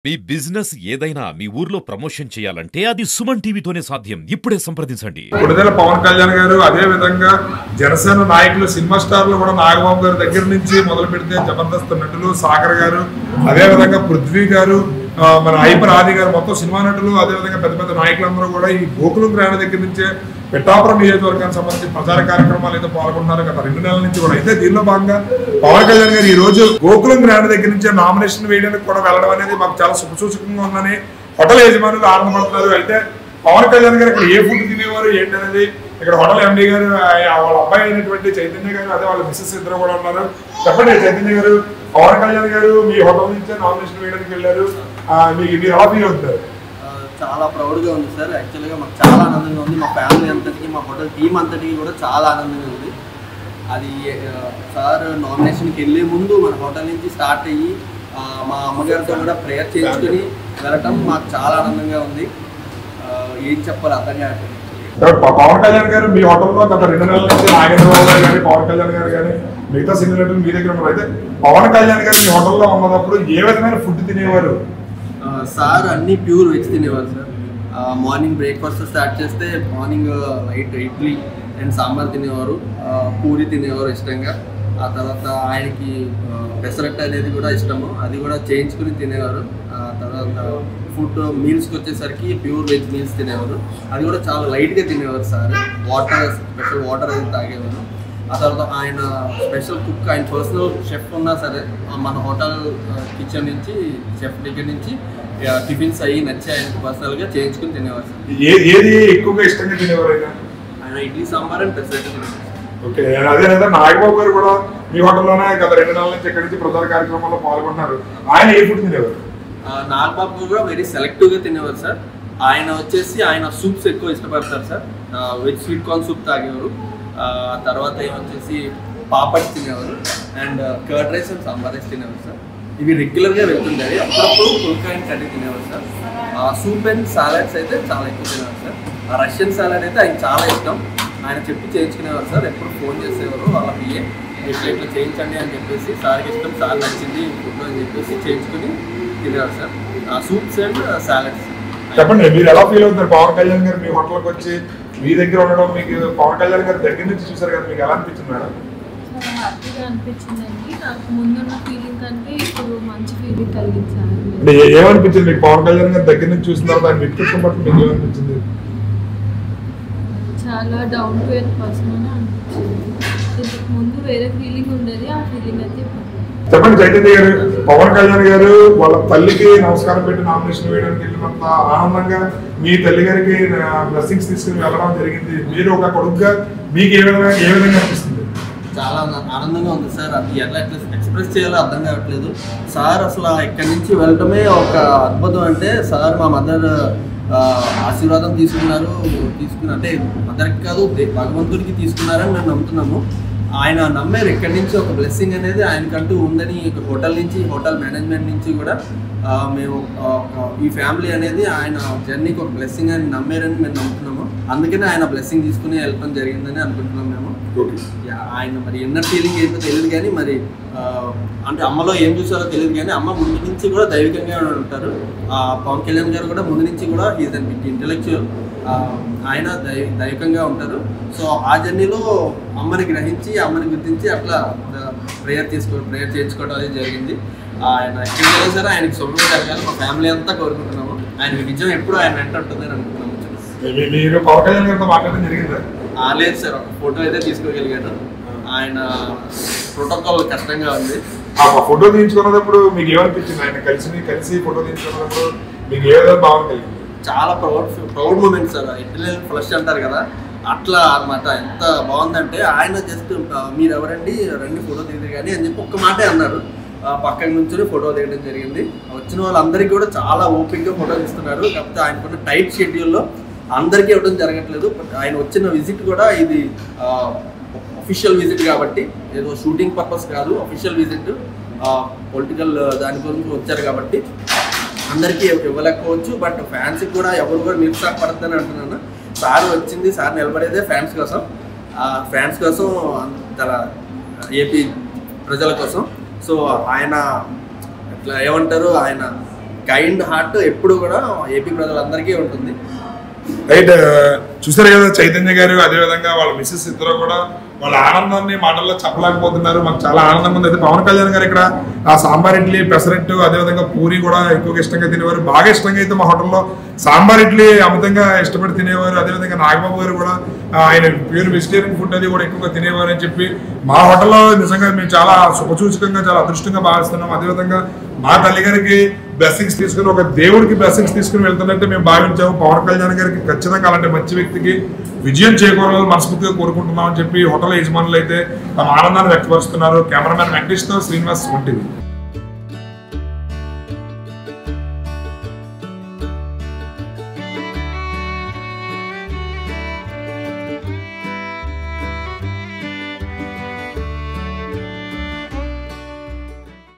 మీ business ఏదైనా మీ ఊర్లో promotion చేయాలంటే అది సుమన్ టీవీతోనే సాధ్యం. ఇప్పుడే సంప్రదించండి. విడుదల పవన్ కళ్యాణ్ గారు, అదే విధంగా జనసేన నాయకులు, సినిమా స్టార్లు కూడా నాగబాబు గారి దగ్గర నుంచి మొదలు పెడితే జబర్దస్త్ నటులు సాగర్ గారు, అదే విధంగా పృథ్వీ గారు, మన హైపర్ ఆది గారు, మొత్తం సినిమా నటులు, అదేవిధంగా పెద్ద పెద్ద నాయకులందరూ కూడా ఈ గోకులం గ్రాండ్ దగ్గర నుంచే పిఠాపురం నియోజకవర్గానికి సంబంధించి ప్రచార కార్యక్రమాలు అయితే పాల్గొంటున్నారు గత 2 నెలల నుంచి కూడా. అయితే దీనిలో భాగంగా పవన్ కళ్యాణ్ గారు ఈ రోజు గోకులం గ్రాండ్ దగ్గర నుంచే నామినేషన్ వేయడానికి కూడా వెళ్ళడం అనేది మాకు చాలా శుభసూచకంగా ఉందని హోటల్ యజమానులు ఆనందపడుతున్నారు. అయితే పవన్ కళ్యాణ్ గారు ఇక్కడ ఏ ఫుడ్ తినేవారు ఏంటనేది ఇక్కడ హోటల్ ఎండీ గారు, వాళ్ళ అబ్బాయి అయినటువంటి చైతన్య గారు, అదే వాళ్ళ మిస్సెస్ ఇద్దరు కూడా ఉన్నారు. చెప్పండి చైతన్య గారు, పవన్ కళ్యాణ్ గారు మీ హోటల్ నుంచే నామినేషన్ వేయడానికి వెళ్ళారు, మీరు ఎలా ఫీల్ అవుతున్నారు? చాలా ప్రౌడ్గా ఉంది సార్. యాక్చువల్గా మాకు చాలా ఆనందంగా ఉంది. మా ఫ్యామిలీ అంతటికి, మా హోటల్ టీం అంతటికి కూడా చాలా ఆనందంగా ఉంది. అది సార్ నామినేషన్కి వెళ్ళే ముందు మన హోటల్ నుంచి స్టార్ట్ అయ్యి మా అమ్మగారితో కూడా ప్రేయర్ చేయించుకొని వెళ్ళటం మాకు చాలా ఆనందంగా ఉంది. ఏం చెప్పాలి అర్థం కావట్లేదు. పవన్ కళ్యాణ్ గారు మీ హోటల్లో గత 2 నెలల నుంచి నాగేంద్రబాబు గారు కానీ, పవన్ కళ్యాణ్ గారు కానీ, మిగతా సినీ నటులు మీ దగ్గర ఉన్నారు. అయితే పవన్ కళ్యాణ్ గారు మీ హోటల్లో ఉన్నప్పుడు ఏ విధమైన ఫుడ్ తినేవారు? సార్ అన్నీ ప్యూర్ వెజ్ తినేవారు సార్. మార్నింగ్ బ్రేక్ఫాస్ట్ స్టార్ట్ చేస్తే morning light idli and sambar తినేవారు, పూరి తినేవారు ఇష్టంగా. ఆ తర్వాత ఆయనకి పెసరట్టు అనేది కూడా ఇష్టము, అది కూడా చేయించుకుని తినేవారు. ఆ తర్వాత ఫుడ్ మీల్స్కి వచ్చేసరికి ప్యూర్ వెజ్ మీల్స్ తినేవారు, అది కూడా చాలా లైట్గా తినేవారు సార్. స్పెషల్ వాటర్ అది తాగేవారు. ఆ తర్వాత ఆయన స్పెషల్ కుక్, ఆయన పర్సనల్ షెఫ్ ఉన్నా సరే మన హోటల్ కిచెన్ నుంచి, షెఫ్ దగ్గర నుంచి టిఫిన్స్ అయ్యి నచ్చి ఆయనకి పర్సనల్గా చేయించుకుని తినేవారు సార్. ఏది ఎక్కువగా ఇష్టంగా తినేవారు ఆయన ఇడ్లీ సాంబార్ అండ్ పెసరట్టు తినేవారు. ఓకే, అదే నాగబాబు గారు కూడా మీ హోటల్లోనే గత 2 నెలల నుంచి ఇక్కడి నుంచి ప్రచార కార్యక్రమంలో పాల్గొంటున్నారు. ఆయన ఏ ఫుడ్ తినేవారు? నాగబాబు కూడా వెరీ సెలెక్టివ్గా తినేవారు సార్. ఆయన వచ్చేసి ఆయన సూప్స్ ఎక్కువ ఇష్టపడతారు sir. Veg sweet corn soup తాగేవారు. తర్వాత ఏమొచ్చేసి పాపడ్ తినేవారు and curd rice and sambar rice తినేవారు సార్. ఇవి రెగ్యులర్గా వెళ్తుండేవి. అప్పుడప్పుడు పుల్కా అండ్ కర్రీ తినేవారు సార్. సూప్ అండ్ సాలడ్స్ అయితే చాలా ఎక్కువ తినేవారు సార్. రష్యన్ సాలడ్ అయితే ఆయన చాలా ఇష్టం. ఆయన చెప్పి చేయించుకునేవారు సార్. ఎప్పుడు ఫోన్ చేసేవారు వాళ్ళ పిఏ, ఇట్లా చేయించండి అని చెప్పేసి, సార్కి ఇష్టం, సార్ నచ్చింది ఫుడ్ అని చెప్పేసి చేయించుకుని తినేవారు సార్. Soups and salads. చెప్పండి, మీరు ఎలా ఫీల్ అవుతున్నారు? పవన్ కళ్యాణ్ గారు మీ హోటల్కి వచ్చి మీ దగ్గర ఉండడం, మీకు పవన్ కళ్యాణ్ గారు దగ్గర నుంచి చూసారు కదా, మీకు ఎలా అనిపించింది మేడం? చాలా హ్యాపీగా అనిపించిందండి. నాకు ముందున్న ఫీలింగ్ కంటే ఇప్పుడు మంచి ఫీలింగ్ కలిగించారు. అంటే ఏమనిపించింది మీకు పవన్ కళ్యాణ్ గారు దగ్గర నుంచి చూసిన తర్వాత ఆయన వ్యక్తిత్వం బట్టి మీకు ఏమనిపించింది? చాలా డౌన్ టు ఎర్త్ పర్సన్ అని అనిపించింది. ఇంతకు ముందు వేరే ఫీలింగ్ ఉండేది, ఆ ఫీలింగ్ అయితే చెప్పండి చైతన్య గారు, పవన్ కళ్యాణ్ గారు వాళ్ళ తల్లికి నమస్కారం పెట్టి నామినేషన్ వేయడానికి వెళ్ళినంత ఆనందంగా మీ తల్లి గారికి బ్లెస్సింగ్స్ తీసుకుని వెళ్ళడం జరిగింది. మీరు ఒక కొడుకుగా మీకు ఏ విధంగా అనిపిస్తుంది? చాలా ఆనందంగా ఉంది సార్. అది ఎట్లా ఎక్స్ప్రెస్ చేయాలో అర్థం కావట్లేదు. సార్ అసలు ఇక్కడి నుంచి వెళ్ళటమే ఒక అద్భుతం. అంటే సార్ మా మదర్ ఆశీర్వాదం తీసుకుని అంటే మదర్కి కాదు భగవంతుడికి తీసుకున్నారని మేము నమ్ముతున్నాము. ఆయన నమ్మారు. ఇక్కడి నుంచి ఒక బ్లెస్సింగ్ అనేది ఆయనకంటూ ఉందని హోటల్ నుంచి, హోటల్ మేనేజ్మెంట్ నుంచి కూడా మేము ఈ ఫ్యామిలీ అనేది ఆయన జర్నీకి ఒక బ్లెస్సింగ్ అని నమ్మారని మేము నమ్ముతున్నాము. అందుకనే ఆయన బ్లెస్సింగ్ తీసుకుని వెళ్ళడం జరిగిందని అనుకుంటున్నాం మేము. ఆయన మరి ఎన్నర్ ఫీలింగ్ అయితే తెలియదు కానీ, మరి అంటే అమ్మలో ఏం చూసారో తెలియదు కానీ, అమ్మ ముందు నుంచి కూడా దైవికంగా ఉంటారు. పవన్ కళ్యాణ్ గారు కూడా ముందు నుంచి కూడా ఈజ్ అన్ బిగ్ ఇంటెలెక్చువల్. ఆయన దైవికంగా ఉంటారు. సో ఆ జర్నీలో అమ్మని గ్రహించి, అమ్మని గుర్తించి అట్లా ప్రేయర్ చేయించుకోవడం అనేది జరిగింది. ఆయన ఎక్కడ సరే ఆయనకి శుభ్రం జరగాలి మా ఫ్యామిలీ అంతా కోరుకుంటున్నాము. ఆయన విజయం ఎప్పుడు ఆయన వెంట ఉంటుందని అనుకుంటున్నాము. మీరు పవన్ కళ్యాణ్ గారితో మాట్లాడడం జరిగిందా? లేదు సార్, ఒక ఫోటో అయితే తీసుకోగలిగాను. ఆయన ప్రోటోకాల్ కష్టంగా ఉంది. ఫోటో తీయించుకున్నప్పుడు మీకు ఏమనిపించింది? ఆయన కలిసి ఫోటో తీయించుకున్నప్పుడు మీకు ఏ విధంగా బాగుంది? చాలా ప్రౌడ్ మూమెంట్ సార్. ఇట్లే ఫ్లష్ అంటారు కదా, అట్లా అనమాట. ఎంత బాగుందంటే ఆయన జస్ట్ మీరు ఎవరండి రండి ఫోటో దిగదు కానీ అని చెప్పి ఒక్క మాటే అన్నారు. పక్కన నుంచి ఫోటో దిగడం జరిగింది. వచ్చిన వాళ్ళందరికీ కూడా చాలా ఓపిక్గా ఫోటో తీస్తున్నారు. కాకపోతే ఆయనకున్న టైట్ షెడ్యూల్లో అందరికీ ఇవ్వడం జరగట్లేదు. ఆయన వచ్చిన విజిట్ కూడా ఇది అఫీషియల్ విజిట్ కాబట్టి, ఏదో షూటింగ్ పర్పస్ కాదు, అఫీషియల్ విజిట్. పొలిటికల్ దాని గురించి వచ్చారు కాబట్టి అందరికీ ఇవ్వలేకపోవచ్చు. బట్ ఫ్యాన్స్కి కూడా ఎవరు కూడా నిరుత్సాహపడద్దని అంటున్నాను. సార్ వచ్చింది, సార్ నిలబడేదే ఫ్యాన్స్ కోసం. ఫ్యాన్స్ కోసం, తన ఏపీ ప్రజల కోసం. సో ఆయన ఇట్లా ఏమంటారు, ఆయన కైండ్ హార్ట్ ఎప్పుడు కూడా ఏపీ ప్రజలందరికీ ఉంటుంది. రైట్, చూసారు కదా చైతన్య గారు, అదేవిధంగా వాళ్ళ మిస్సెస్ ఇద్దరు కూడా వాళ్ళ ఆనందాన్ని మాటల్లో చెప్పలేకపోతున్నారు. మాకు చాలా ఆనందంగా ఉంది. అయితే పవన్ కళ్యాణ్ గారు ఇక్కడ ఆ సాంబార్ ఇడ్లీ, పెసరట్టు, అదేవిధంగా పూరి కూడా ఎక్కువగా ఇష్టంగా తినేవారు. బాగా ఇష్టంగా అయితే మా హోటల్లో సాంబార్ ఇడ్లీ అమితంగా ఇష్టపడి తినేవారు. అదేవిధంగా నాగబాబు గారు కూడా ఆయన ప్యూర్ వెజిటేరియన్ ఫుడ్ అది కూడా ఎక్కువగా తినేవారు అని చెప్పి మా హోటల్లో నిజంగా మేము చాలా శుభసూచకంగా, చాలా అదృష్టంగా భావిస్తున్నాం. అదేవిధంగా మా తల్లి గారికి బ్లెస్సింగ్స్ తీసుకుని, ఒక దేవుడికి బ్లెస్సింగ్స్ తీసుకుని వెళ్తున్నట్టే మేము భావించాము. పవన్ కళ్యాణ్ గారికి ఖచ్చితంగా అలాంటి మంచి వ్యక్తికి విజయం చేకూరాలని మనస్ఫూర్తిగా కోరుకుంటున్నామని చెప్పి హోటల్ యజమానులు అయితే తమ ఆనందాన్ని వ్యక్తపరుస్తున్నారు. కెమెరామెన్ వెంకటేష్తో శ్రీనివాస్ వంటిది.